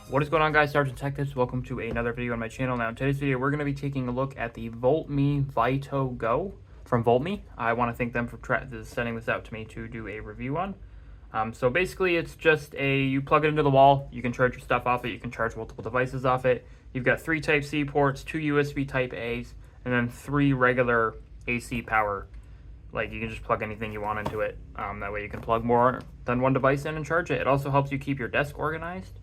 What is going on, guys? SargeantsTechTips. Welcome to another video on my channel. Now in today's video we're going to be taking a look at the VOLTME Vito Go from VOLTME. I want to thank them for sending this out to me to do a review on. So basically it's just you plug it into the wall, you can charge your stuff off it, you can charge multiple devices off it. You've got 3 Type-C ports, 2 USB Type-A's, and then 3 regular AC power. Like, you can just plug anything you want into it. That way you can plug more than one device in and charge it. It also helps you keep your desk organized.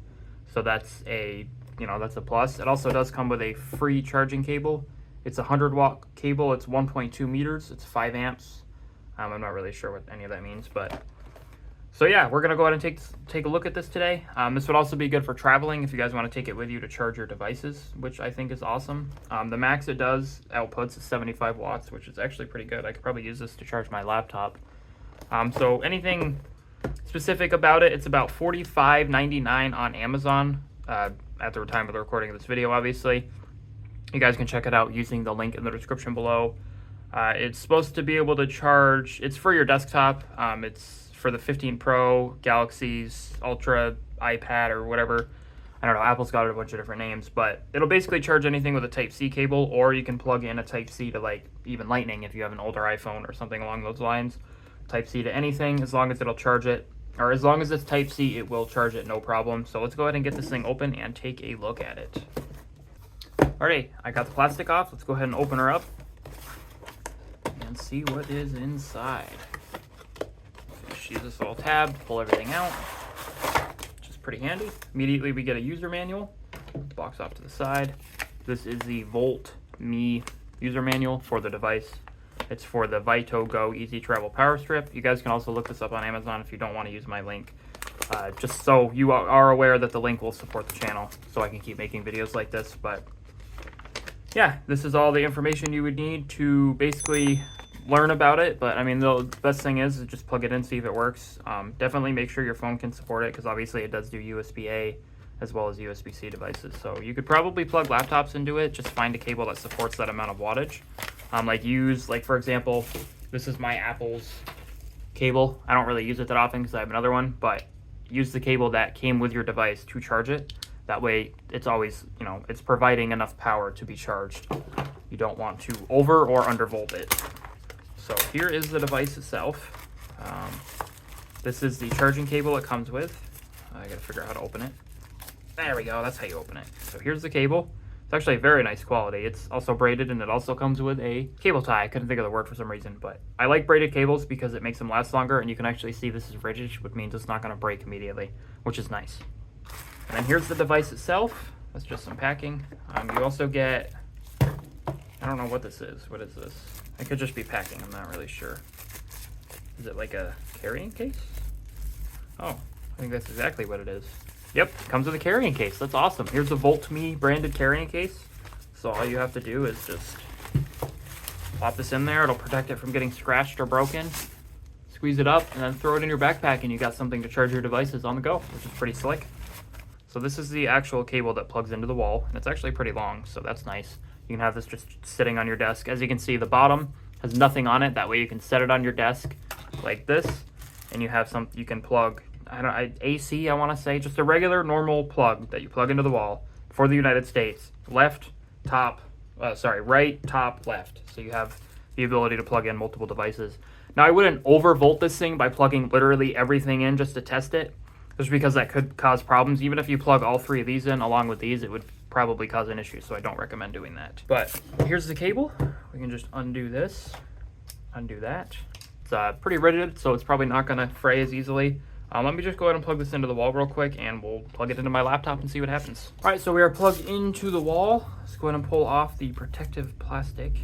So that's that's a plus. It also does come with a free charging cable. It's a 100-watt cable. It's 1.2 meters. It's 5 amps. I'm not really sure what any of that means, but so yeah, we're gonna go ahead and take a look at this today. This would also be good for traveling if you guys want to take it with you to charge your devices, which I think is awesome. The max it does outputs is 75 watts, which is actually pretty good. I could probably use this to charge my laptop. So anything specific about it, it's about $45.99 on Amazon at the time of the recording of this video. Obviously, you guys can check it out using the link in the description below. It's supposed to be able to charge. It's for your desktop. It's for the 15 Pro, Galaxies, Ultra, iPad, or whatever. I don't know, Apple's got a bunch of different names, but it'll basically charge anything with a Type-C cable, or you can plug in a Type-C to, like, even Lightning if you have an older iPhone or something along those lines. Type-C to anything, as long as it'll charge it, or as long as it's Type-C, it will charge it, no problem. So let's go ahead and get this thing open and take a look at it. Alrighty, I got the plastic off. Let's go ahead and open her up and see what is inside. Just use this little tab, pull everything out, which is pretty handy. Immediately we get a user manual. Put the box off to the side. This is the VOLTME user manual for the device. It's for the Vito Go Easy Travel Power Strip. You guys can also look this up on Amazon if you don't want to use my link. Just so you are aware that the link will support the channel, so I can keep making videos like this. But yeah, this is all the information you would need to basically learn about it. But I mean, the best thing is just plug it in, see if it works. Definitely make sure your phone can support it, because obviously it does do USB-A as well as USB-C devices. So you could probably plug laptops into it. Just find a cable that supports that amount of wattage. Like for example, this is my Apple's cable. I don't really use it that often because I have another one, but use the cable that came with your device to charge it. That way it's always, it's providing enough power to be charged. You don't want to over or undervolt it. So here is the device itself. This is the charging cable it comes with. I gotta figure out how to open it. There we go, that's how you open it. So here's the cable. It's actually very nice quality. It's also braided, and it also comes with a cable tie. I couldn't think of the word for some reason, but I like braided cables because it makes them last longer, and you can actually see this is rigid, which means it's not gonna break immediately, which is nice. And then here's the device itself. That's just some packing. You also get, I don't know what this is. What is this? It could just be packing, I'm not really sure. Is it like a carrying case? Oh, I think that's exactly what it is. Yep, comes with a carrying case. That's awesome. Here's the VOLTME branded carrying case. So all you have to do is just pop this in there. It'll protect it from getting scratched or broken. Squeeze it up and then throw it in your backpack, and you got something to charge your devices on the go, which is pretty slick. So this is the actual cable that plugs into the wall, and it's actually pretty long, so that's nice. You can have this just sitting on your desk. As you can see, the bottom has nothing on it. That way you can set it on your desk like this, and you have you can plug, AC, I want to say, just a regular normal plug that you plug into the wall for the United States. Right, top, left. So you have the ability to plug in multiple devices. Now, I wouldn't overvolt this thing by plugging literally everything in just to test it, just because that could cause problems. Even if you plug all 3 of these in along with these, it would probably cause an issue, so I don't recommend doing that. But here's the cable. We can just undo this, undo that. It's pretty rigid, so it's probably not going to fray as easily. Let me just go ahead and plug this into the wall real quick, and we'll plug it into my laptop and see what happens. All right, so we are plugged into the wall. Let's go ahead and pull off the protective plastic.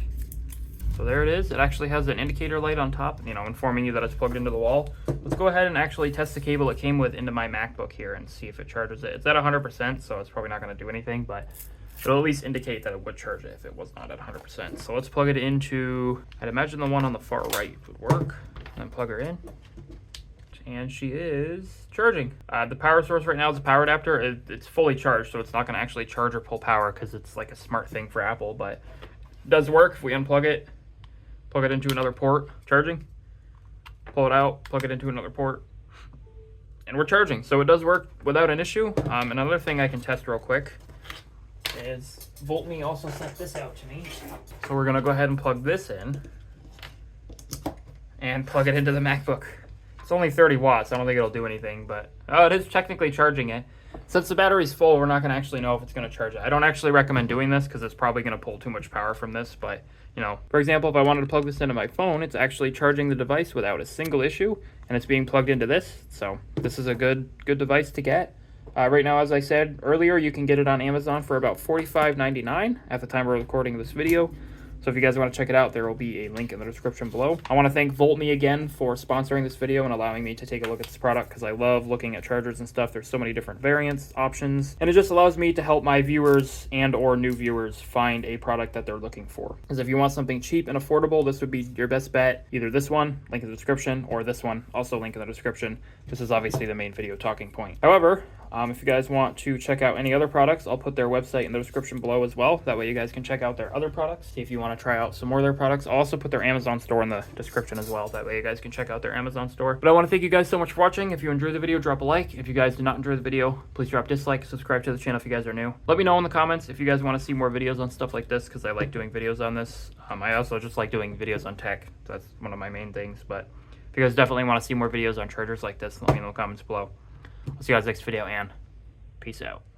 So there it is. It actually has an indicator light on top, informing you that it's plugged into the wall. Let's go ahead and actually test the cable it came with into my MacBook here and see if it charges it. It's at 100%, so it's probably not going to do anything, but it'll at least indicate that it would charge it if it was not at 100%. So let's plug it into, I'd imagine the one on the far right would work. And then plug her in. And she is charging. The power source right now is a power adapter. It's fully charged, so it's not going to actually charge or pull power because it's like a smart thing for Apple, but it does work. If we unplug it, plug it into another port, charging, pull it out, plug it into another port, and and we're charging. So it does work without an issue. Another thing I can test real quick is VOLTME also sent this out to me. So we're gonna go ahead and plug this in and plug it into the MacBook. It's only 30 watts. I don't think it'll do anything, but oh, it is technically charging it. Since the battery's full, we're not gonna actually know if it's gonna charge it. I don't actually recommend doing this because it's probably gonna pull too much power from this, but you know, for example, if I wanted to plug this into my phone, it's actually charging the device without a single issue, and it's being plugged into this. So this is a good device to get. Right now, as I said earlier, you can get it on Amazon for about $45.99 at the time we're recording this video. So if you guys want to check it out, there will be a link in the description below. I want to thank VOLTME again for sponsoring this video and allowing me to take a look at this product because I love looking at chargers and stuff. There's so many different variants, options, and it just allows me to help my viewers and or new viewers find a product that they're looking for. Because if you want something cheap and affordable, this would be your best bet. Either this one, link in the description, or this one, also link in the description. This is obviously the main video talking point. However, if you guys want to check out any other products, I'll put their website in the description below as well. That way you guys can check out their other products. If you want to try out some more of their products, I'll also put their Amazon store in the description as well. That way you guys can check out their Amazon store. But I want to thank you guys so much for watching. If you enjoyed the video, drop a like. If you guys did not enjoy the video, please drop a dislike. Subscribe to the channel if you guys are new. Let me know in the comments if you guys want to see more videos on stuff like this because I like doing videos on this. I also just like doing videos on tech. That's one of my main things. But if you guys definitely want to see more videos on chargers like this, let me know in the comments below. I'll see you guys next video, and peace out.